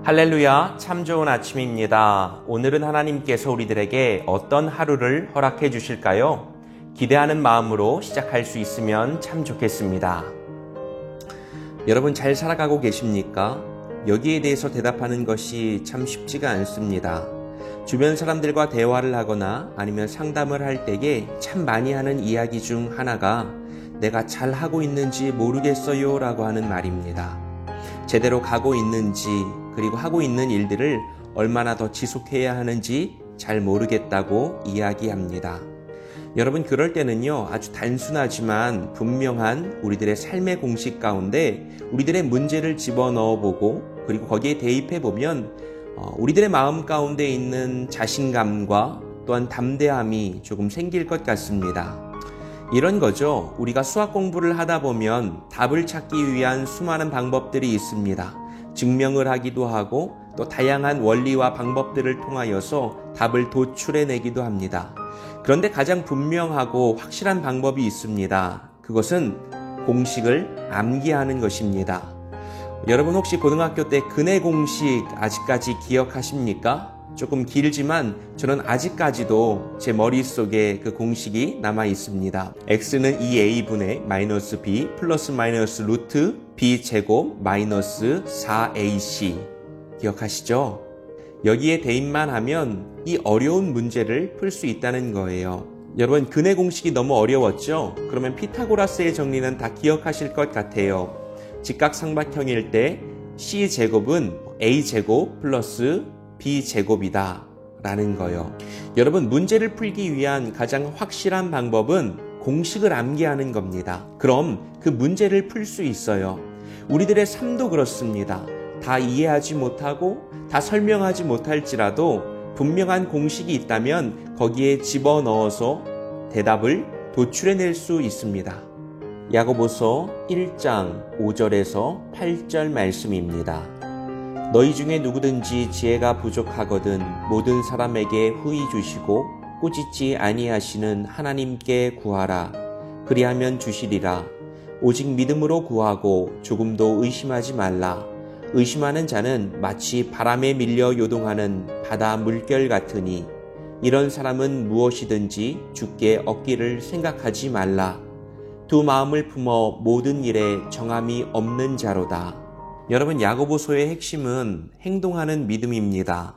할렐루야, 참 좋은 아침입니다. 오늘은 하나님께서 우리들에게 어떤 하루를 허락해 주실까요? 기대하는 마음으로 시작할 수 있으면 참 좋겠습니다. 여러분 잘 살아가고 계십니까? 여기에 대해서 대답하는 것이 참 쉽지가 않습니다. 주변 사람들과 대화를 하거나 아니면 상담을 할 때에 참 많이 하는 이야기 중 하나가 내가 잘 하고 있는지 모르겠어요 라고 하는 말입니다. 제대로 가고 있는지 그리고 하고 있는 일들을 얼마나 더 지속해야 하는지 잘 모르겠다고 이야기합니다. 여러분 그럴 때는요 아주 단순하지만 분명한 우리들의 삶의 공식 가운데 우리들의 문제를 집어넣어 보고 그리고 거기에 대입해 보면 우리들의 마음 가운데 있는 자신감과 또한 담대함이 조금 생길 것 같습니다. 이런 거죠. 우리가 수학 공부를 하다 보면 답을 찾기 위한 수많은 방법들이 있습니다. 증명을 하기도 하고 또 다양한 원리와 방법들을 통하여서 답을 도출해내기도 합니다. 그런데 가장 분명하고 확실한 방법이 있습니다. 그것은 공식을 암기하는 것입니다. 여러분 혹시 고등학교 때 근해 공식 아직까지 기억하십니까? 조금 길지만 저는 아직까지도 제 머릿속에 그 공식이 남아 있습니다. x는 2a분의 마이너스 b 플러스 마이너스 루트 b 제곱 마이너스 4ac 기억하시죠? 여기에 대입만 하면 이 어려운 문제를 풀 수 있다는 거예요. 여러분 근해 공식이 너무 어려웠죠? 그러면 피타고라스의 정리는 다 기억하실 것 같아요. 직각삼각형일 때 c제곱은 a제곱 플러스 b제곱이다 라는 거요. 여러분 문제를 풀기 위한 가장 확실한 방법은 공식을 암기하는 겁니다. 그럼 그 문제를 풀 수 있어요. 우리들의 삶도 그렇습니다. 다 이해하지 못하고 다 설명하지 못할지라도 분명한 공식이 있다면 거기에 집어넣어서 대답을 도출해낼 수 있습니다. 야고보서 1장 5절에서 8절 말씀입니다. 너희 중에 누구든지 지혜가 부족하거든 모든 사람에게 후히 주시고 꾸짖지 아니하시는 하나님께 구하라. 그리하면 주시리라. 오직 믿음으로 구하고 조금도 의심하지 말라. 의심하는 자는 마치 바람에 밀려 요동하는 바다 물결 같으니 이런 사람은 무엇이든지 주께 얻기를 생각하지 말라. 두 마음을 품어 모든 일에 정함이 없는 자로다. 여러분 야고보서의 핵심은 행동하는 믿음입니다.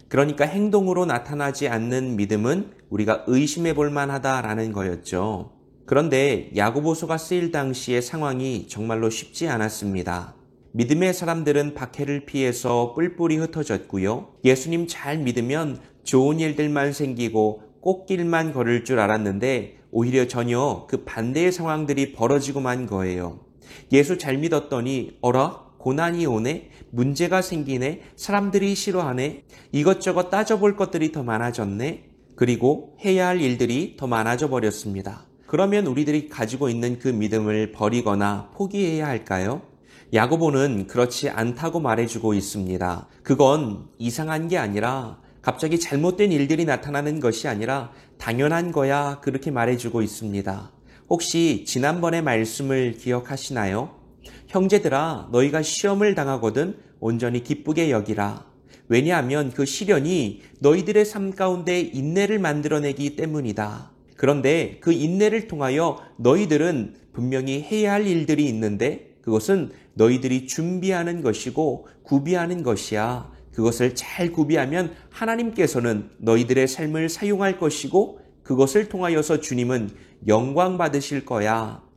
그러니까 행동으로 나타나지 않는 믿음은 우리가 의심해 볼 만하다라는 거였죠. 그런데 야고보서가 쓰일 당시의 상황이 정말로 쉽지 않았습니다. 믿음의 사람들은 박해를 피해서 뿔뿔이 흩어졌고요. 예수님 잘 믿으면 좋은 일들만 생기고 꽃길만 걸을 줄 알았는데 오히려 전혀 그 반대의 상황들이 벌어지고만 거예요. 예수 잘 믿었더니 어라? 고난이 오네? 문제가 생기네? 사람들이 싫어하네? 이것저것 따져볼 것들이 더 많아졌네? 그리고 해야 할 일들이 더 많아져 버렸습니다. 그러면 우리들이 가지고 있는 그 믿음을 버리거나 포기해야 할까요? 야고보는 그렇지 않다고 말해주고 있습니다. 그건 이상한 게 아니라 갑자기 잘못된 일들이 나타나는 것이 아니라 당연한 거야 그렇게 말해주고 있습니다. 혹시 지난번의 말씀을 기억하시나요? 형제들아 너희가 시험을 당하거든 온전히 기쁘게 여기라. 왜냐하면 그 시련이 너희들의 삶 가운데 인내를 만들어내기 때문이다. 그런데 그 인내를 통하여 너희들은 분명히 해야 할 일들이 있는데 그것은 너희들이 준비하는 것이고 구비하는 것이야. 그것을 잘 구비하면 하나님께서는 너희들의 삶을 사용할 것이고 그것을 통하여서 주님은 영광 받으실 거야.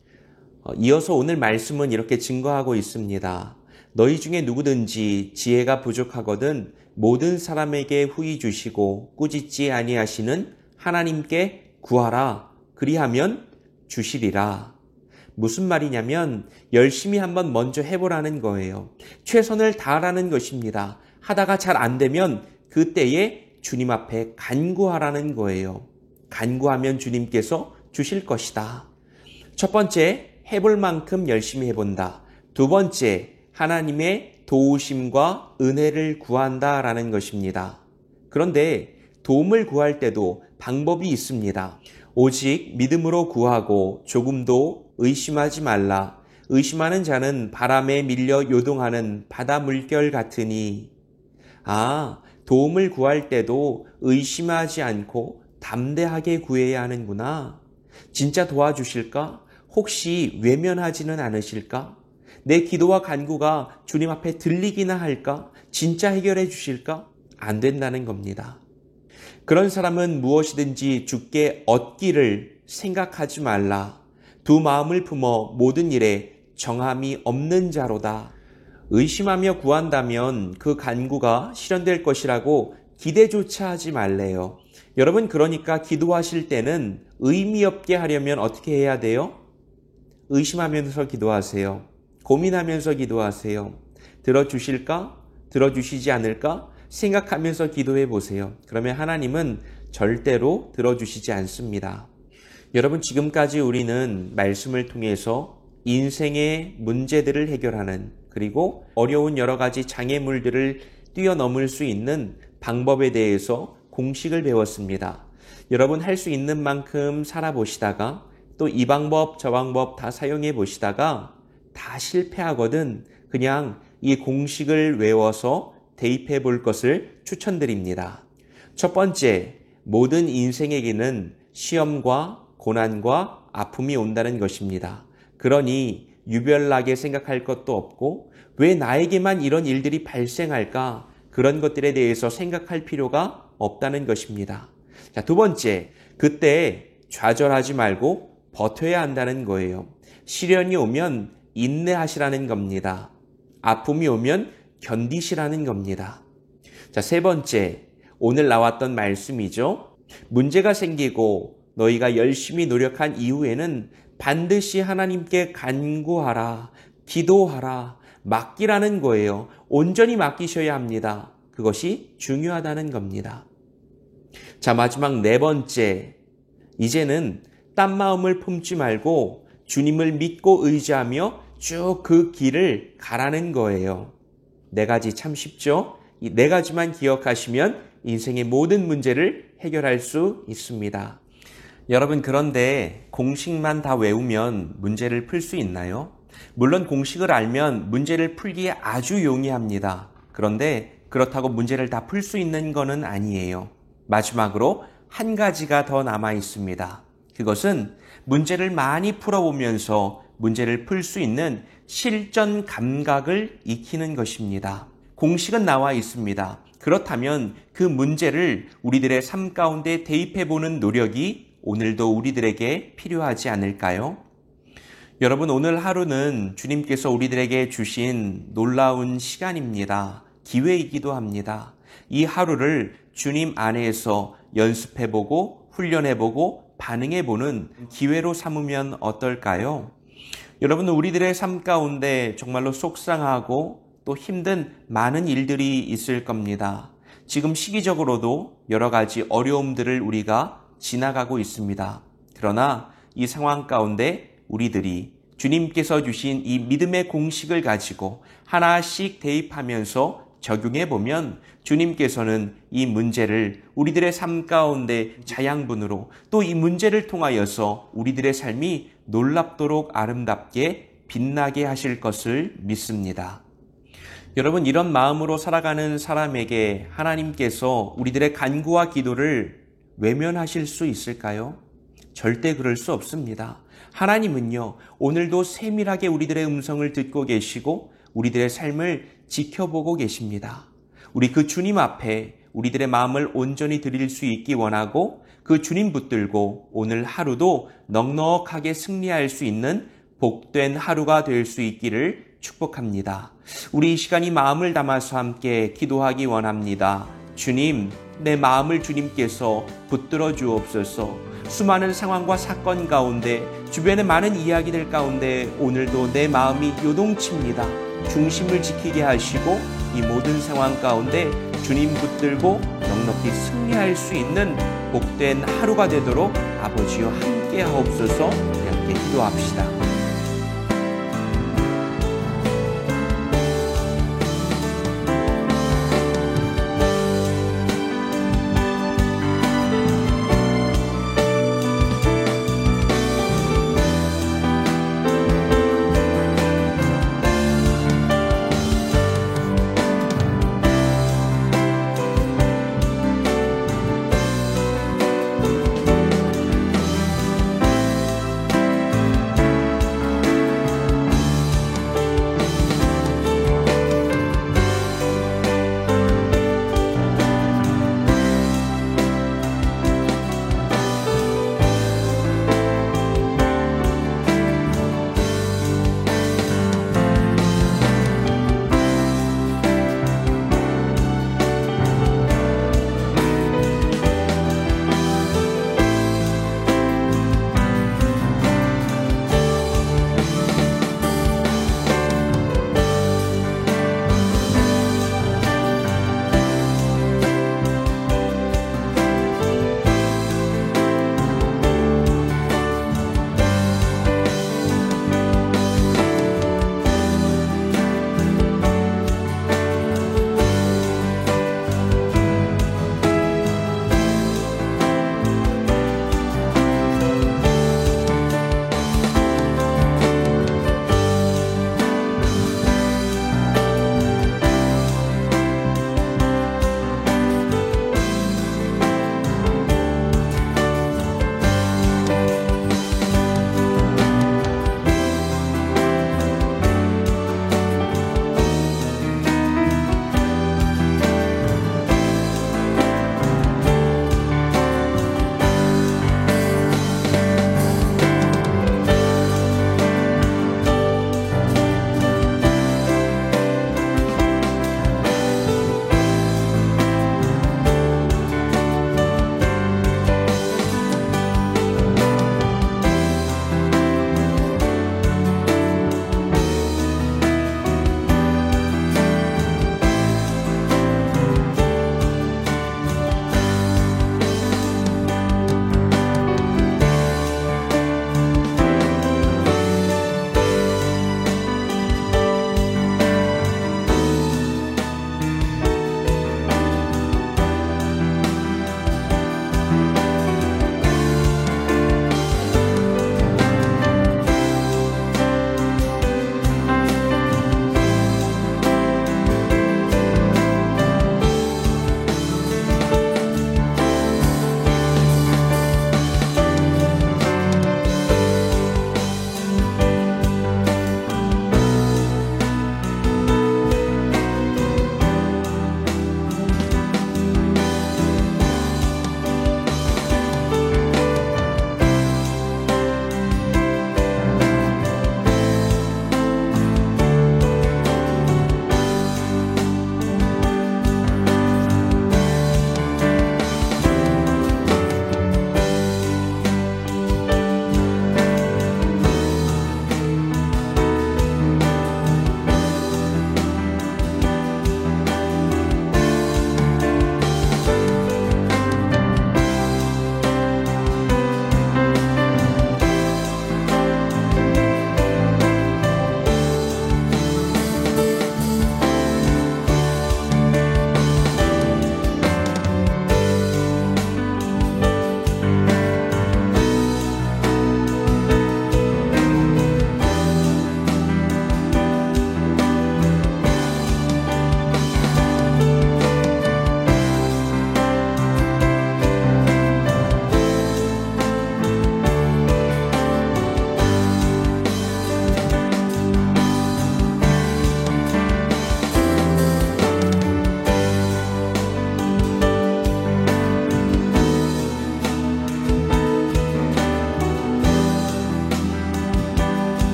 이어서 오늘 말씀은 이렇게 증거하고 있습니다. 너희 중에 누구든지 지혜가 부족하거든 모든 사람에게 후히 주시고 꾸짖지 아니하시는 하나님께 구하라. 그리하면 주시리라. 무슨 말이냐면 열심히 한번 먼저 해보라는 거예요. 최선을 다하라는 것입니다. 하다가 잘 안 되면 그때에 주님 앞에 간구하라는 거예요. 간구하면 주님께서 주실 것이다. 첫 번째, 해볼 만큼 열심히 해본다. 두 번째, 하나님의 도우심과 은혜를 구한다라는 것입니다. 그런데 도움을 구할 때도 방법이 있습니다. 오직 믿음으로 구하고 조금도 의심하지 말라. 의심하는 자는 바람에 밀려 요동하는 바다 물결 같으니 도움을 구할 때도 의심하지 않고 담대하게 구해야 하는구나. 진짜 도와주실까? 혹시 외면하지는 않으실까? 내 기도와 간구가 주님 앞에 들리기나 할까? 진짜 해결해 주실까? 안 된다는 겁니다. 그런 사람은 무엇이든지 주께 얻기를 생각하지 말라. 두 마음을 품어 모든 일에 정함이 없는 자로다. 의심하며 구한다면 그 간구가 실현될 것이라고 기대조차 하지 말래요. 여러분, 그러니까 기도하실 때는 의미 없게 하려면 어떻게 해야 돼요? 의심하면서 기도하세요. 고민하면서 기도하세요. 들어주실까? 들어주시지 않을까? 생각하면서 기도해 보세요. 그러면 하나님은 절대로 들어주시지 않습니다. 여러분, 지금까지 우리는 말씀을 통해서 인생의 문제들을 해결하는, 그리고 어려운 여러 가지 장애물들을 뛰어넘을 수 있는 방법에 대해서 공식을 배웠습니다. 여러분, 할 수 있는 만큼 살아보시다가 또 이 방법 저 방법 다 사용해 보시다가 다 실패하거든 그냥 이 공식을 외워서 대입해 볼 것을 추천드립니다. 첫 번째, 모든 인생에게는 시험과 고난과 아픔이 온다는 것입니다. 그러니 유별나게 생각할 것도 없고 왜 나에게만 이런 일들이 발생할까? 그런 것들에 대해서 생각할 필요가 없다는 것입니다. 자, 두 번째, 그때 좌절하지 말고 버텨야 한다는 거예요. 시련이 오면 인내하시라는 겁니다. 아픔이 오면 견디시라는 겁니다. 자, 세 번째, 오늘 나왔던 말씀이죠. 문제가 생기고 너희가 열심히 노력한 이후에는 반드시 하나님께 간구하라, 기도하라, 맡기라는 거예요. 온전히 맡기셔야 합니다. 그것이 중요하다는 겁니다. 자, 마지막 네 번째, 이제는 딴 마음을 품지 말고 주님을 믿고 의지하며 쭉 그 길을 가라는 거예요. 네 가지 참 쉽죠? 이 네 가지만 기억하시면 인생의 모든 문제를 해결할 수 있습니다. 여러분, 그런데 공식만 다 외우면 문제를 풀 수 있나요? 물론 공식을 알면 문제를 풀기에 아주 용이합니다. 그런데 그렇다고 문제를 다 풀 수 있는 것은 아니에요. 마지막으로 한 가지가 더 남아 있습니다. 그것은 문제를 많이 풀어보면서 문제를 풀 수 있는 실전 감각을 익히는 것입니다. 공식은 나와 있습니다. 그렇다면 그 문제를 우리들의 삶 가운데 대입해보는 노력이 오늘도 우리들에게 필요하지 않을까요? 여러분, 오늘 하루는 주님께서 우리들에게 주신 놀라운 시간입니다. 기회이기도 합니다. 이 하루를 주님 안에서 연습해보고 훈련해보고 반응해보는 기회로 삼으면 어떨까요? 여러분, 우리들의 삶 가운데 정말로 속상하고 또 힘든 많은 일들이 있을 겁니다. 지금 시기적으로도 여러 가지 어려움들을 우리가 지나가고 있습니다. 그러나 이 상황 가운데 우리들이 주님께서 주신 이 믿음의 공식을 가지고 하나씩 대입하면서 적용해보면 주님께서는 이 문제를 우리들의 삶 가운데 자양분으로 또 이 문제를 통하여서 우리들의 삶이 놀랍도록 아름답게 빛나게 하실 것을 믿습니다. 여러분, 이런 마음으로 살아가는 사람에게 하나님께서 우리들의 간구와 기도를 외면하실 수 있을까요? 절대 그럴 수 없습니다. 하나님은요, 오늘도 세밀하게 우리들의 음성을 듣고 계시고 우리들의 삶을 지켜보고 계십니다. 우리 그 주님 앞에 우리들의 마음을 온전히 드릴 수 있기 원하고 그 주님 붙들고 오늘 하루도 넉넉하게 승리할 수 있는 복된 하루가 될 수 있기를 축복합니다. 우리 이 시간이 마음을 담아서 함께 기도하기 원합니다. 주님, 내 마음을 주님께서 붙들어 주옵소서. 수많은 상황과 사건 가운데 주변의 많은 이야기들 가운데 오늘도 내 마음이 요동칩니다. 중심을 지키게 하시고 이 모든 상황 가운데 주님 붙들고 넉넉히 승리할 수 있는 복된 하루가 되도록 아버지와 함께 하옵소서. 함께 기도합시다.